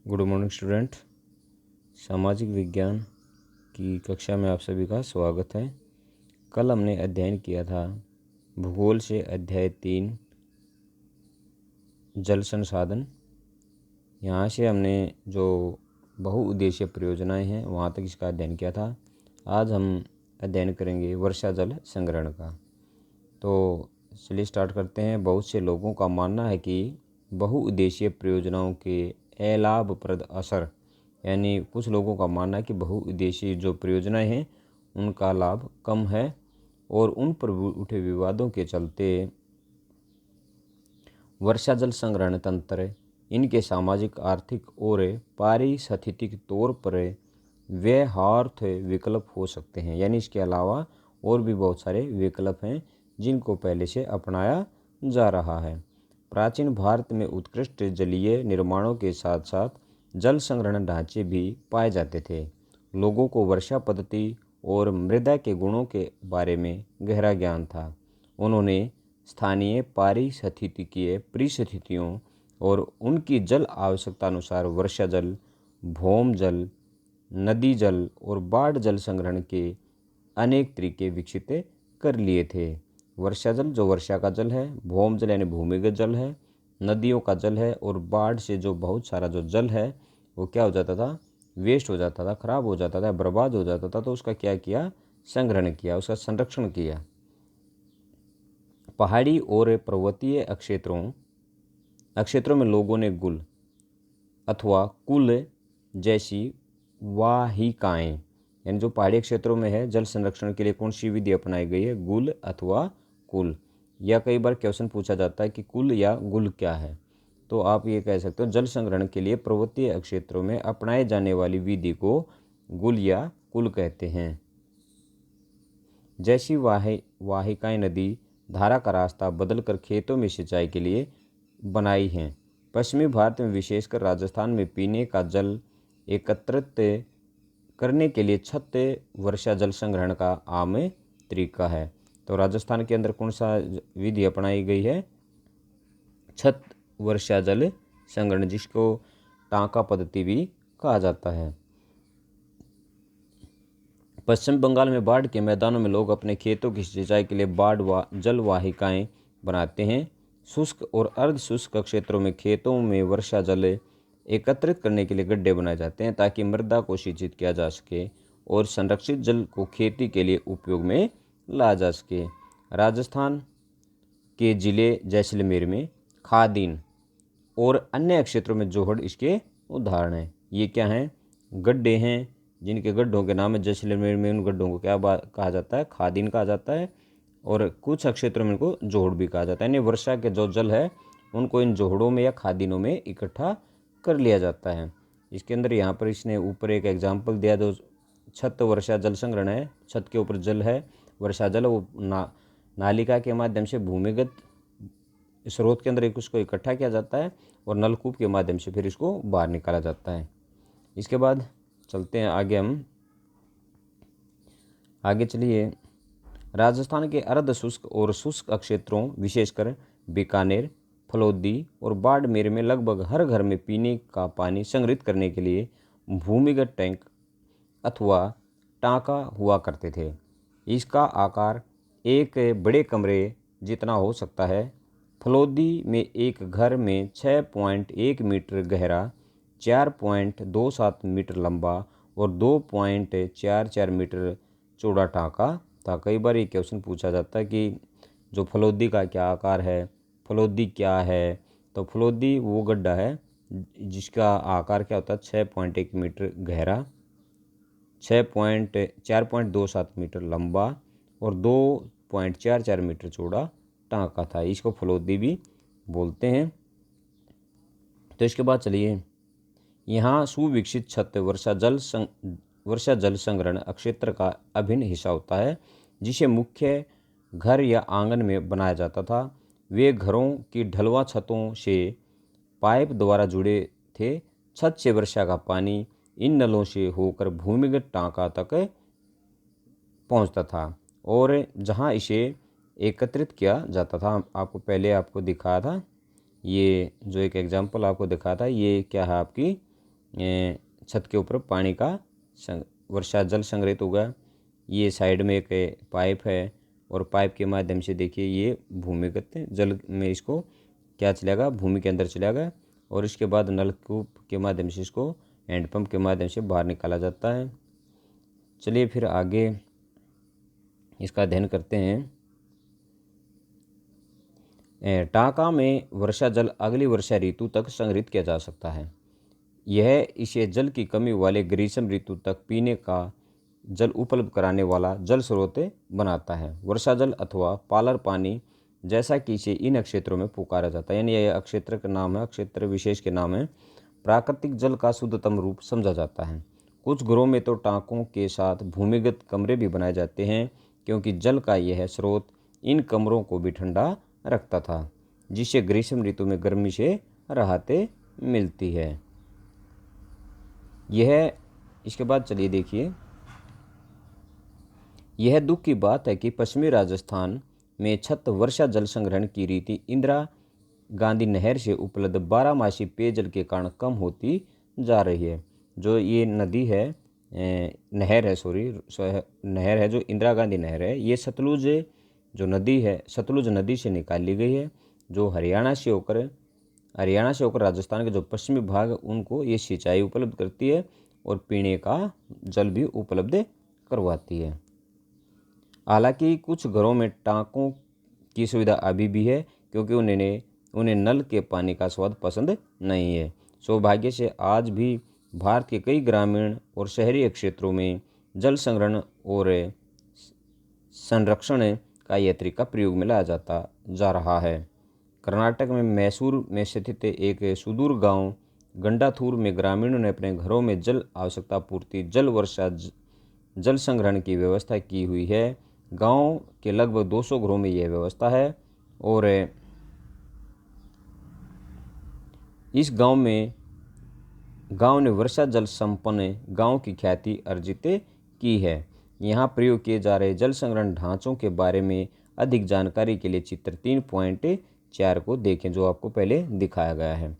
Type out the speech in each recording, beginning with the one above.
Good morning student. सामाजिक विज्ञान की कक्षा में आप सभी का स्वागत है। कल हमने अध्ययन किया था भूगोल से अध्याय 3 जल संसाधन। यहाँ से हमने जो बहुउद्देशीय परियोजनाएं हैं वहाँ तक इसका अध्ययन किया था। आज हम अध्ययन करेंगे वर्षा जल संग्रहण का। तो चलिए स्टार्ट करते हैं। बहुत से लोगों का मानना है कि बहुउद्देशीय परियोजनाओं के अलाभप्रद असर, यानी कुछ लोगों का मानना है कि बहुउद्देशीय जो परियोजनाएं हैं उनका लाभ कम है और उन पर उठे विवादों के चलते वर्षा जल संग्रहण तंत्र इनके सामाजिक, आर्थिक और पारिस्थितिक तौर पर व्यवहार्थ विकल्प हो सकते हैं। यानी इसके अलावा और भी बहुत सारे विकल्प हैं जिनको पहले से अपनाया जा रहा है। प्राचीन भारत में उत्कृष्ट जलीय निर्माणों के साथ साथ जल संग्रहण ढांचे भी पाए जाते थे। लोगों को वर्षा पद्धति और मृदा के गुणों के बारे में गहरा ज्ञान था। उन्होंने स्थानीय पारिस्थितिकीय परिस्थितियों और उनकी जल आवश्यकता अनुसार वर्षा जल, भौम जल, नदी जल और बाढ़ जल संग्रहण के अनेक तरीके विकसित कर लिए थे। वर्षा जल जो वर्षा का जल है, भौम जल यानी भूमिगत जल है, नदियों का जल है और बाढ़ से जो बहुत सारा जो जल है वो क्या हो जाता था, वेस्ट हो जाता था, खराब हो जाता था, बर्बाद हो जाता था। तो उसका क्या किया, संग्रहण किया, उसका संरक्षण किया। पहाड़ी और पर्वतीय क्षेत्रों में लोगों ने गुल अथवा कुल जैसी वाहिकाएं, यानी जो पहाड़ी क्षेत्रों में है, जल संरक्षण के लिए कौन सी विधि अपनाई गई है, गुल अथवा कुल। या कई बार क्वेश्चन पूछा जाता है कि कुल या गुल क्या है, तो आप ये कह सकते हो जल संग्रहण के लिए पर्वतीय क्षेत्रों में अपनाए जाने वाली विधि को गुल या कुल कहते हैं। जैसी वाहिकाएं नदी धारा का रास्ता बदलकर खेतों में सिंचाई के लिए बनाई हैं। पश्चिमी भारत में विशेषकर राजस्थान में पीने का जल एकत्रित करने के लिए छत वर्षा जल संग्रहण का आम तरीका है। तो राजस्थान के अंदर कौन सा विधि अपनाई गई है, छत वर्षा जल संग्रहण, जिसको टांका पद्धति भी कहा जाता है। पश्चिम बंगाल में बाढ़ के मैदानों में लोग अपने खेतों की सिंचाई के लिए जल वाहिकाएं बनाते हैं। शुष्क और अर्ध शुष्क क्षेत्रों में खेतों में वर्षा जल एकत्रित करने के लिए गड्ढे बनाए जाते हैं ताकि मृदा को सिंचित किया जा सके और संरक्षित जल को खेती के लिए उपयोग में लाया जा सके। राजस्थान के जिले जैसलमेर में खादीन और अन्य क्षेत्रों में जोहड़ इसके उदाहरण हैं। ये क्या हैं, गड्ढे हैं, जिनके गड्ढों के नाम है। जैसलमेर में उन गड्ढों को क्या कहा जाता है, खादीन कहा जाता है, और कुछ क्षेत्रों में इनको जोहड़ भी कहा जाता है। यानी वर्षा के जो जल है उनको इन जोहड़ों में या खादीनों में इकट्ठा कर लिया जाता है। इसके अंदर यहाँ पर इसने ऊपर एक एग्जाम्पल दिया, जो छत वर्षा जल संग्रहण है। छत के ऊपर जल है, वर्षा जल, वो नालिका के माध्यम से भूमिगत स्रोत के अंदर एक उसको इकट्ठा किया जाता है और नलकूप के माध्यम से फिर इसको बाहर निकाला जाता है। इसके बाद चलते हैं आगे, हम आगे चलिए। राजस्थान के अर्ध शुष्क और शुष्क क्षेत्रों विशेषकर बीकानेर, फलोदी और बाड़मेर में लगभग हर घर में पीने का पानी संग्रहित करने के लिए भूमिगत टैंक अथवा टांका हुआ करते थे। इसका आकार एक बड़े कमरे जितना हो सकता है। फलोदी में एक घर में 6.1 मीटर गहरा, 4.27 मीटर लंबा और 2.44 मीटर चौड़ा टांका था। कई बार ये क्वेश्चन पूछा जाता है कि जो फलोदी का क्या आकार है, फलोदी क्या है। तो फलोदी वो गड्ढा है जिसका आकार क्या होता है, 6.1 मीटर गहरा, 4.27 मीटर लंबा और 2.44 मीटर चौड़ा टांका था। इसको फलोदी भी बोलते हैं। तो इसके बाद चलिए, यहाँ सुविकसित छत वर्षा जल संग्रहण क्षेत्र का अभिन्न हिस्सा होता है, जिसे मुख्य घर या आंगन में बनाया जाता था। वे घरों की ढलवा छतों से पाइप द्वारा जुड़े थे। छत से वर्षा का पानी इन नलों से होकर भूमिगत टांका तक पहुंचता था और जहां इसे एकत्रित किया जाता था। आपको पहले दिखाया था, ये जो एक एग्जाम्पल आपको दिखाया था, ये क्या है, आपकी छत के ऊपर पानी का वर्षा जल संग्रहित होगा। ये साइड में एक पाइप है और पाइप के माध्यम से देखिए ये भूमिगत जल में इसको क्या चलेगा, भूमि के अंदर चलेगा और इसके बाद नलकूप के माध्यम से इसको हैंडपम्प के माध्यम से बाहर निकाला जाता है। चलिए फिर आगे इसका अध्ययन करते हैं। टाँका में वर्षा जल अगली वर्षा ऋतु तक संग्रहित किया जा सकता है। यह इसे जल की कमी वाले ग्रीष्म ऋतु तक पीने का जल उपलब्ध कराने वाला जल स्रोत बनाता है। वर्षा जल अथवा पालर पानी जैसा कि इसे इन क्षेत्रों में पुकारा जाता है, यानी यह क्षेत्र का नाम है, क्षेत्र विशेष के नाम है, प्राकृतिक जल का शुद्धतम रूप समझा जाता है। कुछ घरों में तो टाँकों के साथ भूमिगत कमरे भी बनाए जाते हैं, क्योंकि जल का यह स्रोत इन कमरों को भी ठंडा रखता था, जिससे ग्रीष्म ऋतु में गर्मी से राहत मिलती है। यह इसके बाद चलिए देखिए, यह दुख की बात है कि पश्चिमी राजस्थान में छत वर्षा जल संग्रहण की रीति इंदिरा गांधी नहर से उपलब्ध 12 मासी पेयजल के कारण कम होती जा रही है। जो ये नदी है, नहर है जो इंदिरा गांधी नहर है, ये सतलुज जो नदी है, सतलुज नदी से निकाल ली गई है, जो हरियाणा से होकर राजस्थान के जो पश्चिमी भाग उनको ये सिंचाई उपलब्ध करती है और पीने का जल भी उपलब्ध करवाती है। हालांकि कुछ घरों में टाँकों की सुविधा अभी भी है, क्योंकि उन्हें नल के पानी का स्वाद पसंद नहीं है। सौभाग्य से आज भी भारत के कई ग्रामीण और शहरी क्षेत्रों में जल संग्रहण और संरक्षण का यह तरीका प्रयोग में लाया जा रहा है। कर्नाटक में मैसूर में स्थित एक सुदूर गांव गंडाथूर में ग्रामीणों ने अपने घरों में जल आवश्यकता पूर्ति वर्षा जल संग्रहण की व्यवस्था की हुई है। गांव के लगभग 200 घरों में यह व्यवस्था है और इस गांव ने वर्षा जल संपन्न गांव की ख्याति अर्जित की है। यहाँ प्रयोग किए जा रहे जल संग्रहण ढांचों के बारे में अधिक जानकारी के लिए चित्र 3.4 को देखें, जो आपको पहले दिखाया गया है।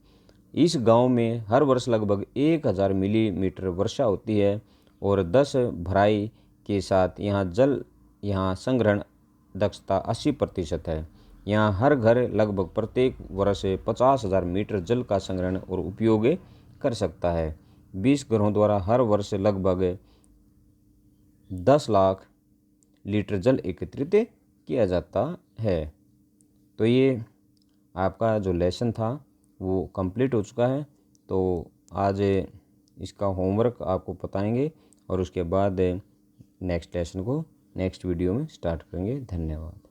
इस गांव में हर वर्ष लगभग 1000 मिलीमीटर वर्षा होती है और 10 भराई के साथ यहाँ संग्रहण दक्षता 80% है। यहाँ हर घर लगभग प्रत्येक वर्ष 50,000 मीटर जल का संग्रहण और उपयोग कर सकता है। 20 घरों द्वारा हर वर्ष लगभग 10 लाख लीटर जल एकत्रित किया जाता है। तो ये आपका जो लेसन था वो कंप्लीट हो चुका है। तो आज इसका होमवर्क आपको बताएंगे और उसके बाद नेक्स्ट लेसन को नेक्स्ट वीडियो में स्टार्ट करेंगे। धन्यवाद।